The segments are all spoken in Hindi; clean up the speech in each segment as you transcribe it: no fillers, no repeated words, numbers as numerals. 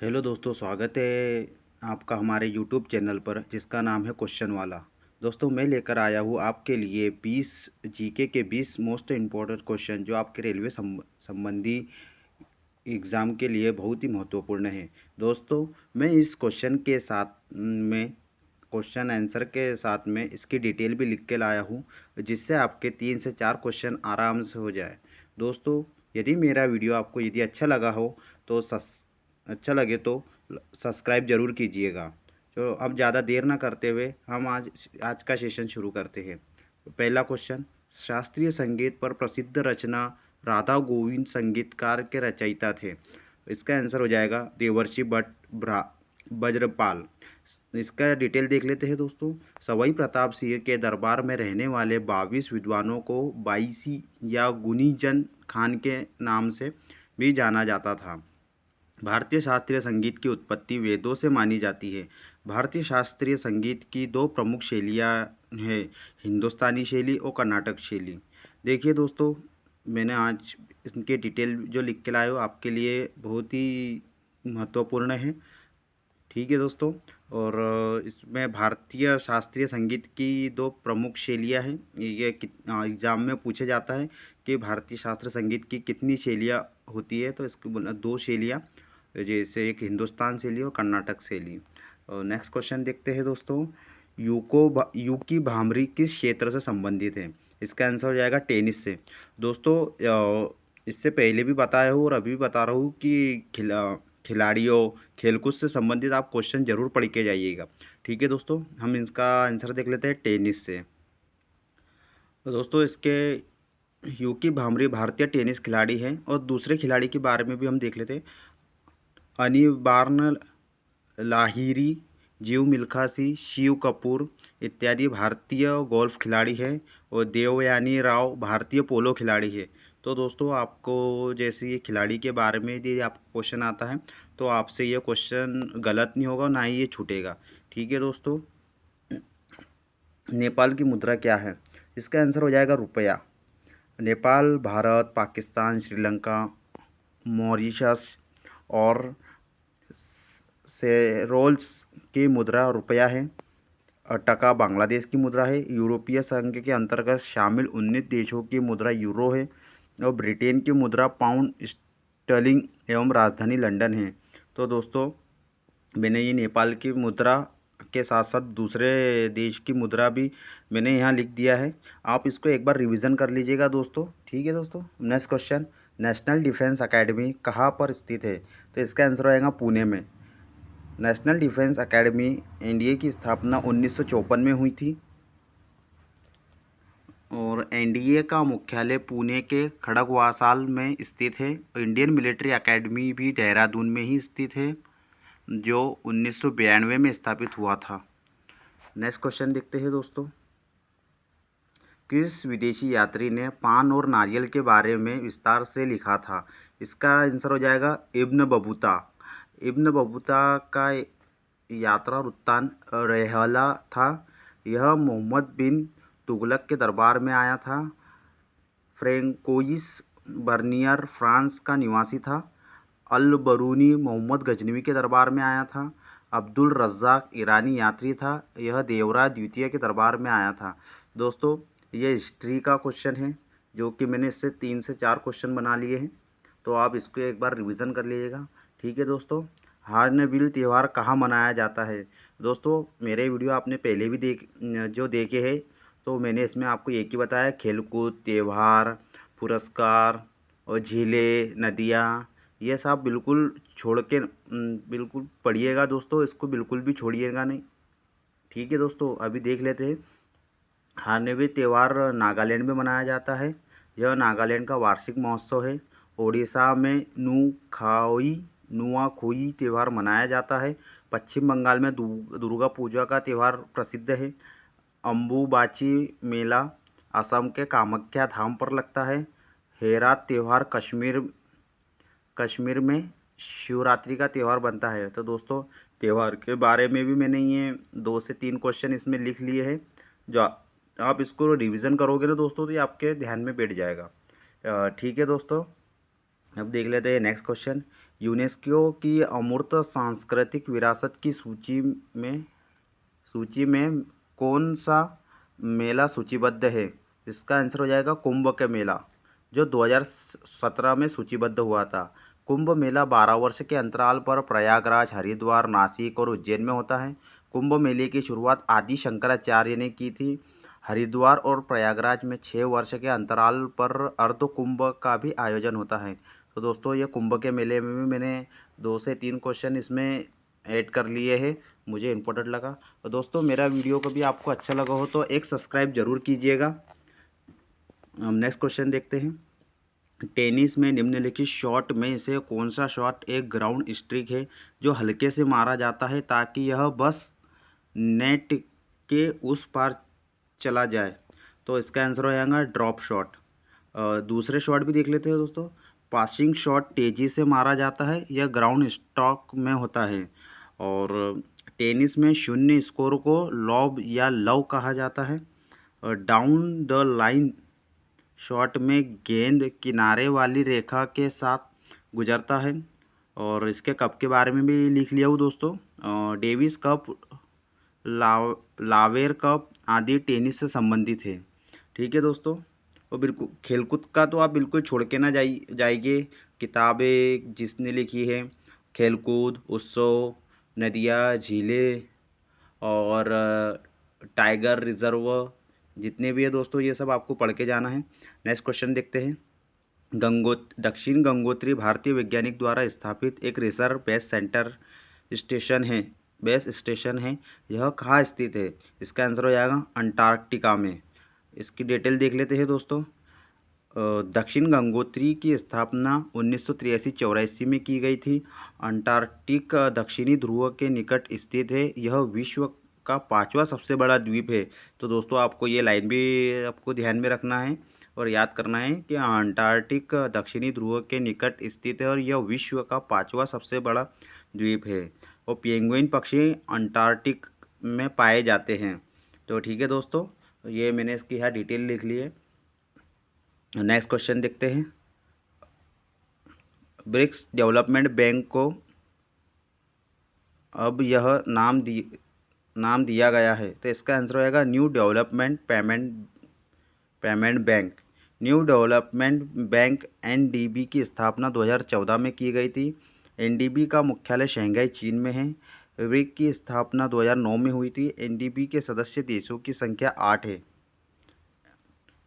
हेलो दोस्तों, स्वागत है आपका हमारे यूट्यूब चैनल पर जिसका नाम है क्वेश्चन वाला। दोस्तों, मैं लेकर आया हूँ आपके लिए 20 जीके के 20 मोस्ट इम्पोर्टेंट क्वेश्चन जो आपके रेलवे संबंधी एग्ज़ाम के लिए बहुत ही महत्वपूर्ण है। दोस्तों, मैं इस क्वेश्चन के साथ में क्वेश्चन आंसर के साथ में इसकी डिटेल भी लिख के लाया हूँ, जिससे आपके 3 से 4 क्वेश्चन आराम से हो जाए। दोस्तों, यदि मेरा वीडियो आपको यदि अच्छा लगा हो तो अच्छा लगे तो सब्सक्राइब ज़रूर कीजिएगा। तो अब ज़्यादा देर ना करते हुए हम आज आज का सेशन शुरू करते हैं। पहला क्वेश्चन, शास्त्रीय संगीत पर प्रसिद्ध रचना राधा गोविंद संगीतकार के रचयिता थे। इसका आंसर हो जाएगा देवर्षि वज्रपाल। इसका डिटेल देख लेते हैं दोस्तों। सवाई प्रताप सिंह के दरबार में रहने वाले 22 विद्वानों को बाईसी या गुनीजन खान के नाम से भी जाना जाता था। भारतीय शास्त्रीय संगीत की उत्पत्ति वेदों से मानी जाती है। भारतीय शास्त्रीय संगीत की दो प्रमुख शैलियाँ हैं, हिंदुस्तानी शैली और कर्नाटक शैली। देखिए दोस्तों, मैंने आज इनके डिटेल जो लिख के लाया हूँ आपके लिए बहुत ही महत्वपूर्ण है। ठीक है दोस्तों, और इसमें भारतीय शास्त्रीय संगीत की दो प्रमुख शैलियाँ हैं। ये एग्ज़ाम में पूछा जाता है कि भारतीय शास्त्रीय संगीत की कितनी शैलियाँ होती है, तो इसको बोला दो शैलियाँ, जैसे एक हिंदुस्तान शैली और कर्नाटक शैली। और नेक्स्ट क्वेश्चन देखते हैं दोस्तों। यूकी भामरी किस क्षेत्र से संबंधित है? इसका आंसर हो जाएगा टेनिस से। दोस्तों, इससे पहले भी बताया हूँ और अभी भी बता रहा हूँ कि खिलाड़ियों खेलकूद से संबंधित आप क्वेश्चन जरूर पढ़ के जाइएगा। ठीक है दोस्तों, हम इसका आंसर देख लेते हैं टेनिस से। तो दोस्तों, इसके यूकी भामरी भारतीय टेनिस खिलाड़ी हैं। और दूसरे खिलाड़ी के बारे में भी हम देख लेते हैं। अनिबार्न लाहिरी, जीव मिल्खा सिंह, शिव कपूर इत्यादि भारतीय गोल्फ खिलाड़ी हैं। और देवयानी राव भारतीय पोलो खिलाड़ी है। तो दोस्तों, आपको जैसे ये खिलाड़ी के बारे में यदि आपको क्वेश्चन आता है तो आपसे ये क्वेश्चन गलत नहीं होगा, ना ही ये छूटेगा। ठीक है दोस्तों। नेपाल की मुद्रा क्या है? इसका आंसर हो जाएगा रुपया। नेपाल, भारत, पाकिस्तान, श्रीलंका, मॉरिशस और सेरोल्स की मुद्रा रुपया है। टका बांग्लादेश की मुद्रा है। यूरोपीय संघ के अंतर्गत शामिल 19 देशों की मुद्रा यूरो है। और ब्रिटेन की मुद्रा पाउंड स्टर्लिंग एवं राजधानी लंदन है। तो दोस्तों, मैंने ये नेपाल की मुद्रा के साथ साथ दूसरे देश की मुद्रा भी मैंने यहाँ लिख दिया है। आप इसको एक बार रिवीजन कर लीजिएगा दोस्तों। ठीक है दोस्तों। Next question, national defence academy कहाँ पर स्थित है? तो इसका आंसर आएगा पुणे में। नेशनल डिफेंस एकेडमी एनडीए की स्थापना 1954 में हुई थी। और एनडीए का मुख्यालय पुणे के खड़गवासाल में स्थित है। इंडियन मिलिट्री एकेडमी भी देहरादून में ही स्थित है, जो 1992 में स्थापित हुआ था। नेक्स्ट क्वेश्चन देखते हैं दोस्तों। किस विदेशी यात्री ने पान और नारियल के बारे में विस्तार से लिखा था? इसका आंसर हो जाएगा इब्न बतूता। इब्न बतूता का यात्रा वृत्तांत रेहला था। यह मोहम्मद बिन तुगलक के दरबार में आया था। फ्रेंकोइस बर्नियर फ्रांस का निवासी था। अल बरूनी मोहम्मद गजनवी के दरबार में आया था। अब्दुल रज़्ज़ाक ईरानी यात्री था। यह देवराज द्वितीय के दरबार में आया था। दोस्तों, ये हिस्ट्री का क्वेश्चन है, जो कि मैंने इससे 3 से 4 क्वेश्चन बना लिए हैं। तो आप इसको एक बार रिवीजन कर लीजिएगा। ठीक है दोस्तों। हार्नबिल त्यौहार कहाँ मनाया जाता है? दोस्तों, मेरे वीडियो आपने पहले भी देखे हैं, तो मैंने इसमें आपको एक ही बताया, खेलकूद, त्यौहार, पुरस्कार और झीलें, नदियाँ, ये सब बिल्कुल छोड़ के बिल्कुल पढ़िएगा दोस्तों। इसको बिल्कुल भी छोड़िएगा नहीं। ठीक है दोस्तों। अभी देख लेते हैं। हार्नबिल त्यौहार नागालैंड में मनाया जाता है। यह नागालैंड का वार्षिक महोत्सव है। ओडिशा में नुआखोई त्यौहार मनाया जाता है। पश्चिम बंगाल में दुर्गा पूजा का त्यौहार प्रसिद्ध है। अम्बुबाची मेला असम के कामाख्या धाम पर लगता है। हेरात त्यौहार कश्मीर में शिवरात्रि का त्यौहार बनता है। तो दोस्तों, त्यौहार के बारे में भी मैंने ये 2 से 3 क्वेश्चन इसमें लिख लिए हैं। जो आप इसको रिवीजन करोगे ना दोस्तों, तो ये आपके ध्यान में बैठ जाएगा। ठीक है दोस्तों। अब देख लेते हैं नेक्स्ट क्वेश्चन। यूनेस्को की अमूर्त सांस्कृतिक विरासत की सूची में कौन सा मेला सूचीबद्ध है? इसका आंसर हो जाएगा कुंभ का मेला, जो 2017 में सूचीबद्ध हुआ था। कुंभ मेला 12 वर्ष के अंतराल पर प्रयागराज, हरिद्वार, नासिक और उज्जैन में होता है। कुंभ मेले की शुरुआत आदि शंकराचार्य ने की थी। हरिद्वार और प्रयागराज में 6 वर्ष के अंतराल पर अर्ध कुंभ का भी आयोजन होता है। तो दोस्तों, ये कुंभ के मेले में भी मैंने 2 से 3 क्वेश्चन इसमें ऐड कर लिए हैं, मुझे इम्पोर्टेंट लगा। तो दोस्तों, मेरा वीडियो कभी आपको अच्छा लगा हो तो एक सब्सक्राइब ज़रूर कीजिएगा। हम नेक्स्ट क्वेश्चन देखते हैं। टेनिस में निम्नलिखित शॉट में से कौन सा शॉट एक ग्राउंड स्ट्रिक है जो हल्के से मारा जाता है ताकि यह बस नेट के उस पार चला जाए? तो इसका आंसर हो जाएगा ड्रॉप शॉट। दूसरे शॉट भी देख लेते हैं दोस्तों। पासिंग शॉट तेज़ी से मारा जाता है, यह ग्राउंड स्ट्रोक में होता है। और टेनिस में शून्य स्कोर को लॉब या लव कहा जाता है। और डाउन द लाइन शॉट में गेंद किनारे वाली रेखा के साथ गुजरता है। और इसके कप के बारे में भी लिख लिया हूँ दोस्तों। डेविस कप, लावेर कप आदि टेनिस से संबंधित है। ठीक है दोस्तों। और बिल्कुल खेलकूद का तो आप बिल्कुल छोड़ के ना जाइए। किताबें जिसने लिखी है, खेलकूद, उत्सव, नदियाँ, झीलें और टाइगर रिजर्व, जितने भी है दोस्तों, ये सब आपको पढ़ के जाना है। नेक्स्ट क्वेश्चन देखते हैं। दक्षिण गंगोत्री भारतीय वैज्ञानिक द्वारा स्थापित एक रिसर्च बेस स्टेशन है। यह कहाँ स्थित है? इसका आंसर हो जाएगा अंटार्कटिका में। इसकी डिटेल देख लेते हैं दोस्तों। दक्षिण गंगोत्री की स्थापना 1983-84 में की गई थी। अंटार्कटिक दक्षिणी ध्रुव के निकट स्थित है। यह विश्व का 5वां सबसे बड़ा द्वीप है। तो दोस्तों, आपको ये लाइन भी आपको ध्यान में रखना है और याद करना है कि अंटार्कटिक दक्षिणी ध्रुव के निकट स्थित है और यह विश्व का 5वां सबसे बड़ा द्वीप है। और पेंगुइन पक्षी अंटार्कटिक में पाए जाते हैं। तो ठीक है दोस्तों, ये मैंने इसकी यहाँ डिटेल लिख ली है। नेक्स्ट क्वेश्चन देखते हैं। ब्रिक्स डेवलपमेंट बैंक को अब यह नाम दिया गया है। तो इसका आंसर होगा new development payment bank. New development bank NDB की स्थापना 2014 में की गई थी। एनडीबी का मुख्यालय शंघाई, चीन में है। ब्रिक्स की स्थापना 2009 में हुई थी। एनडीबी के सदस्य देशों की संख्या 8 है।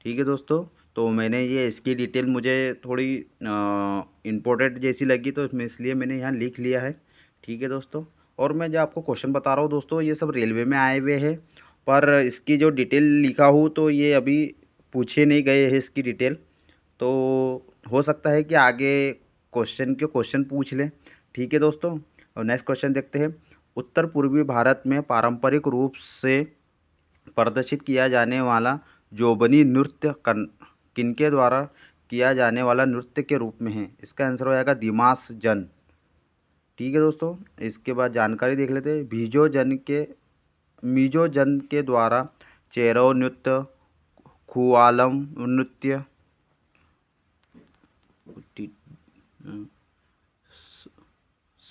ठीक है दोस्तों, तो मैंने ये इसकी डिटेल मुझे थोड़ी इम्पोर्टेंट जैसी लगी तो इसलिए मैंने यहाँ लिख लिया है। ठीक है दोस्तों। और मैं जो आपको क्वेश्चन बता रहा हूँ दोस्तों, ये सब रेलवे में आए हुए हैं, पर इसकी जो डिटेल लिखा हूँ तो ये अभी पूछे नहीं गए हैं इसकी डिटेल। तो हो सकता है कि आगे क्वेश्चन पूछ लें। ठीक है दोस्तों। और नेक्स्ट क्वेश्चन देखते हैं। उत्तर पूर्वी भारत में पारंपरिक रूप से प्रदर्शित किया जाने वाला जोबनी नृत्य किनके द्वारा किया जाने वाला नृत्य के रूप में है? इसका आंसर हो जाएगा दिमास जन। ठीक है दोस्तों, इसके बाद जानकारी देख लेते हैं। मिजो जन के द्वारा चेरो नृत्य, खुआलम नृत्य,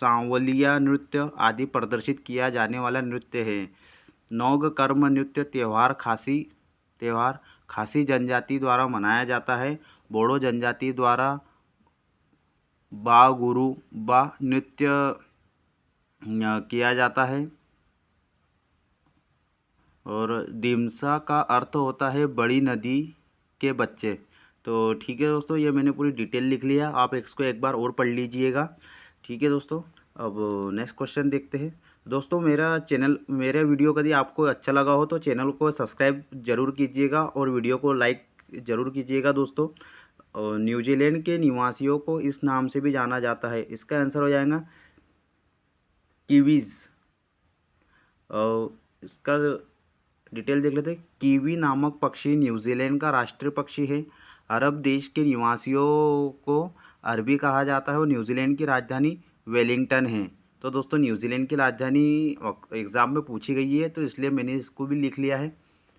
सांवलिया नृत्य आदि प्रदर्शित किया जाने वाला नृत्य है। नौग कर्म नृत्य त्योहार खासी जनजाति द्वारा मनाया जाता है। बोडो जनजाति द्वारा बागुरु बा नृत्य किया जाता है। और दिमसा का अर्थ होता है बड़ी नदी के बच्चे। तो ठीक है दोस्तों, ये मैंने पूरी डिटेल लिख लिया, आप इसको एक बार और पढ़ लीजिएगा। ठीक है दोस्तों। अब नेक्स्ट क्वेश्चन देखते हैं। दोस्तों, मेरे वीडियो यदि आपको अच्छा लगा हो तो चैनल को सब्सक्राइब जरूर कीजिएगा और वीडियो को लाइक ज़रूर कीजिएगा दोस्तों। और न्यूजीलैंड के निवासियों को इस नाम से भी जाना जाता है। इसका आंसर हो जाएगा कीवीज़। और इसका डिटेल देख लेते हैं। कीवी नामक पक्षी न्यूजीलैंड का राष्ट्रीय पक्षी है। अरब देश के निवासियों को अरबी कहा जाता है और न्यूजीलैंड की राजधानी वेलिंगटन है। तो दोस्तों, न्यूजीलैंड की राजधानी एग्ज़ाम में पूछी गई है, तो इसलिए मैंने इसको भी लिख लिया है।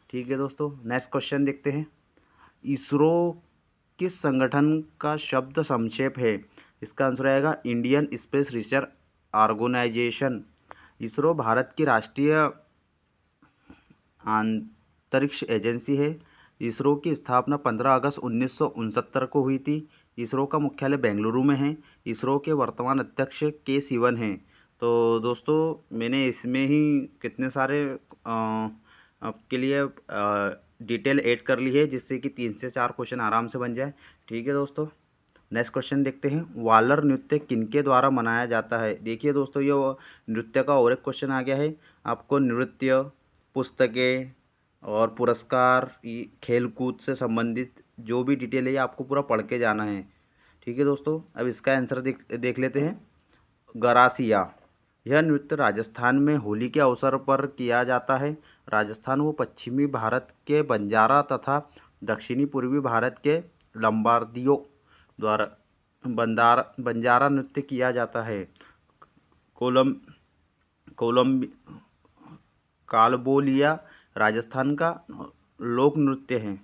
ठीक है दोस्तों। नेक्स्ट क्वेश्चन देखते हैं। इसरो किस संगठन का शब्द संक्षेप है? इसका आंसर आएगा Indian space research organisation. ISRO Bharat की राष्ट्रीय अंतरिक्ष एजेंसी है। इसरो की स्थापना 15 अगस्त 1969 को हुई थी। इसरो का मुख्यालय बेंगलुरु में है। इसरो के वर्तमान अध्यक्ष के सिवन हैं। तो दोस्तों मैंने इसमें ही कितने सारे आपके लिए डिटेल ऐड कर ली है, जिससे कि 3 से 4 क्वेश्चन आराम से बन जाए। ठीक है दोस्तों, नेक्स्ट क्वेश्चन देखते हैं। वालर नृत्य किनके द्वारा मनाया जाता है? देखिए दोस्तों, ये नृत्य का और एक क्वेश्चन आ गया है। आपको नृत्य, पुस्तकें और पुरस्कार, खेलकूद से संबंधित जो भी डिटेल है ये आपको पूरा पढ़ के जाना है। ठीक है दोस्तों, अब इसका आंसर देख लेते हैं। गरासिया, यह नृत्य राजस्थान में होली के अवसर पर किया जाता है। राजस्थान व पश्चिमी भारत के बंजारा तथा दक्षिणी पूर्वी भारत के लंबार्दियों द्वारा बंजारा नृत्य किया जाता है। कोलम कालबोलिया राजस्थान का लोक नृत्य है।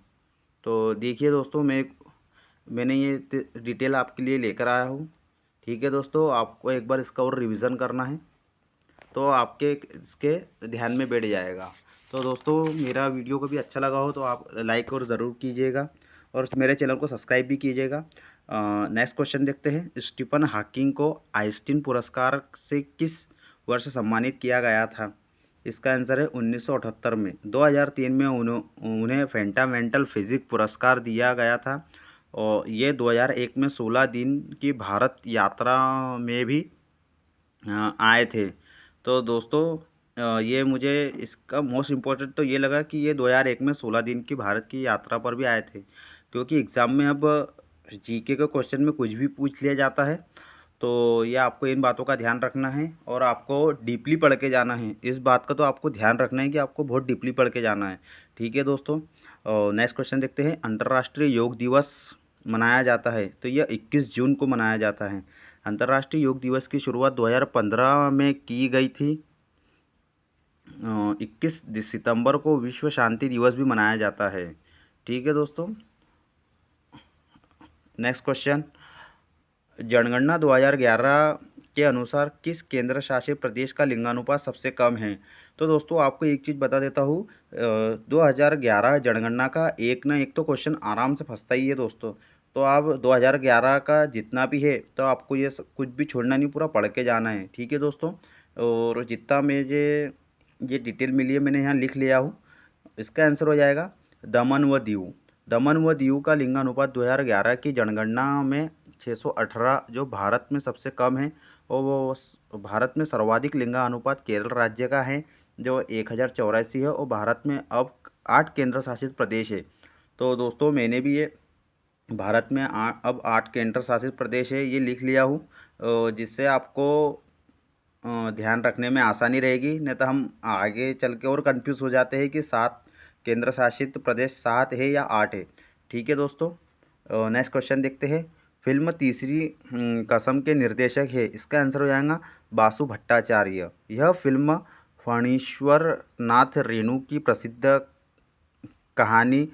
तो देखिए दोस्तों, मैंने ये डिटेल आपके लिए लेकर आया हूँ। ठीक है दोस्तों, आपको एक बार इसका और रिवीजन करना है तो आपके इसके ध्यान में बैठ जाएगा। तो दोस्तों मेरा वीडियो कभी अच्छा लगा हो तो आप लाइक और ज़रूर कीजिएगा और मेरे चैनल को सब्सक्राइब भी कीजिएगा। नेक्स्ट क्वेश्चन देखते हैं। स्टीफन हॉकिंग को आइंस्टीन पुरस्कार से किस वर्ष सम्मानित किया गया था? इसका आंसर है 1978 में। 2003 में उन्हें फंडामेंटल फिजिक्स पुरस्कार दिया गया था और ये 2001 में 16 दिन की भारत यात्रा में भी आए थे। तो दोस्तों ये मुझे इसका मोस्ट इम्पोर्टेंट तो ये लगा कि ये 2001 में 16 दिन की भारत की यात्रा पर भी आए थे, क्योंकि एग्ज़ाम में अब जीके के क्वेश्चन में कुछ भी पूछ लिया जाता है। तो ये आपको इन बातों का ध्यान रखना है और आपको डीपली पढ़ के जाना है। इस बात का तो आपको ध्यान रखना है कि आपको बहुत डीपली पढ़ के जाना है। ठीक है दोस्तों, नेक्स्ट क्वेश्चन देखते हैं। अंतर्राष्ट्रीय योग दिवस मनाया जाता है तो यह 21 जून को मनाया जाता है। अंतर्राष्ट्रीय योग दिवस की शुरुआत 2015 में की गई थी। 21 सितंबर को विश्व शांति दिवस भी मनाया जाता है। ठीक है दोस्तों, नेक्स्ट क्वेश्चन। जनगणना 2011 के अनुसार किस केंद्र शासित प्रदेश का लिंगानुपात सबसे कम है? तो दोस्तों आपको एक चीज़ बता देता हूँ, 2011 जनगणना का एक ना एक तो क्वेश्चन आराम से फंसता ही है दोस्तों। तो आप 2011 का जितना भी है तो आपको ये कुछ भी छोड़ना नहीं, पूरा पढ़ के जाना है। ठीक है दोस्तों, और जितना मुझे ये डिटेल मिली है मैंने यहाँ लिख लिया हूँ। इसका आंसर हो जाएगा दमन व दीव। दमन व दीव का लिंगानुपात 2011 की जनगणना में 618, जो भारत में सबसे कम है। और वो भारत में सर्वाधिक लिंगानुपात केरल राज्य का है जो 1084 है और भारत में अब 8 केंद्र शासित प्रदेश है। तो दोस्तों मैंने भी ये भारत में अब 8 केंद्र शासित प्रदेश है ये लिख लिया हूँ, जिससे आपको ध्यान रखने में आसानी रहेगी। नहीं तो हम आगे चल के और कंफ्यूज हो जाते हैं कि 7 केंद्र शासित प्रदेश 7 है या 8 है। ठीक है दोस्तों, नेक्स्ट क्वेश्चन देखते हैं। फिल्म तीसरी कसम के निर्देशक है, इसका आंसर हो जाएगा बासु भट्टाचार्य। यह फिल्म फणीश्वर नाथ रेणु की प्रसिद्ध कहानी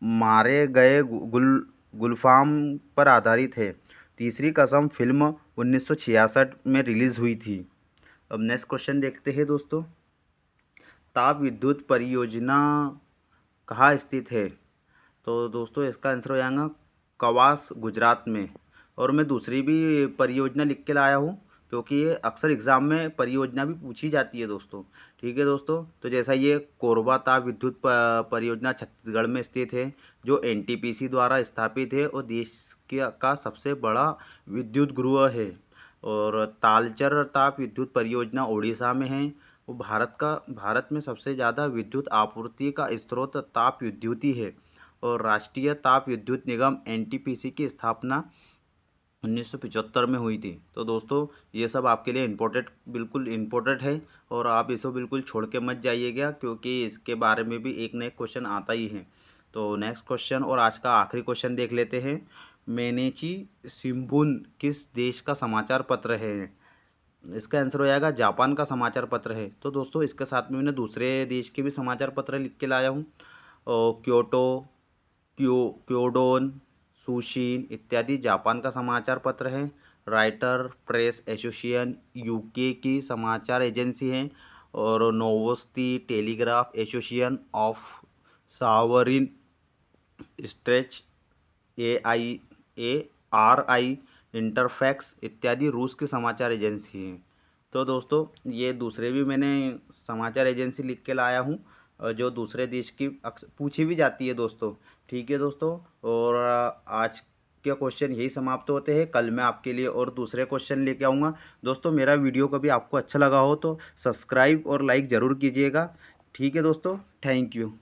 मारे गए गुलफाम पर आधारित है। तीसरी कसम फिल्म 1966 में रिलीज़ हुई थी। अब नेक्स्ट क्वेश्चन देखते हैं दोस्तों। ताप विद्युत परियोजना कहाँ स्थित है? तो दोस्तों इसका आंसर हो जाएगा कवास, गुजरात में। और मैं दूसरी भी परियोजना लिख के लाया हूँ क्योंकि ये अक्सर एग्ज़ाम में परियोजना भी पूछी जाती है दोस्तों। ठीक है दोस्तों, तो जैसा ये कोरबा ताप विद्युत परियोजना छत्तीसगढ़ में स्थित है, जो एनटीपीसी द्वारा स्थापित है और देश का सबसे बड़ा विद्युत गृह है। और तालचर ताप विद्युत परियोजना ओडिशा में है। वो भारत में सबसे ज़्यादा विद्युत आपूर्ति का स्रोत ताप विद्युत ही है। और राष्ट्रीय ताप विद्युत निगम एनटीपीसी की स्थापना 1975 में हुई थी। तो दोस्तों ये सब आपके लिए बिल्कुल इम्पोर्टेंट है और आप इसको बिल्कुल छोड़ के मत जाइएगा, क्योंकि इसके बारे में भी एक न एक क्वेश्चन आता ही है। तो नेक्स्ट क्वेश्चन और आज का आखिरी क्वेश्चन देख लेते हैं। मेनेची शिम्बुन किस देश का समाचार पत्र है? इसका आंसर हो जाएगा जापान का समाचार पत्र है। तो दोस्तों इसके साथ में मैंने दूसरे देश के भी समाचार पत्र लिख के लाया हूँ। क्योटो, क्योडोन, सुशीन इत्यादि जापान का समाचार पत्र है। राइटर प्रेस एसोसिएशन यूके की समाचार एजेंसी है, और Novosti telegraph association of sovereign stretch ARI Interfax इत्यादि रूस की समाचार एजेंसी हैं। तो दोस्तों ये दूसरे भी मैंने समाचार एजेंसी लिख के लाया हूँ, जो दूसरे देश की पूछी भी जाती है दोस्तों। ठीक है दोस्तों, और आज के क्वेश्चन यही समाप्त होते हैं। कल मैं आपके लिए और दूसरे क्वेश्चन लेके आऊँगा। दोस्तों मेरा वीडियो कभी आपको अच्छा लगा हो तो सब्सक्राइब और लाइक ज़रूर कीजिएगा। ठीक है दोस्तों, थैंक यू।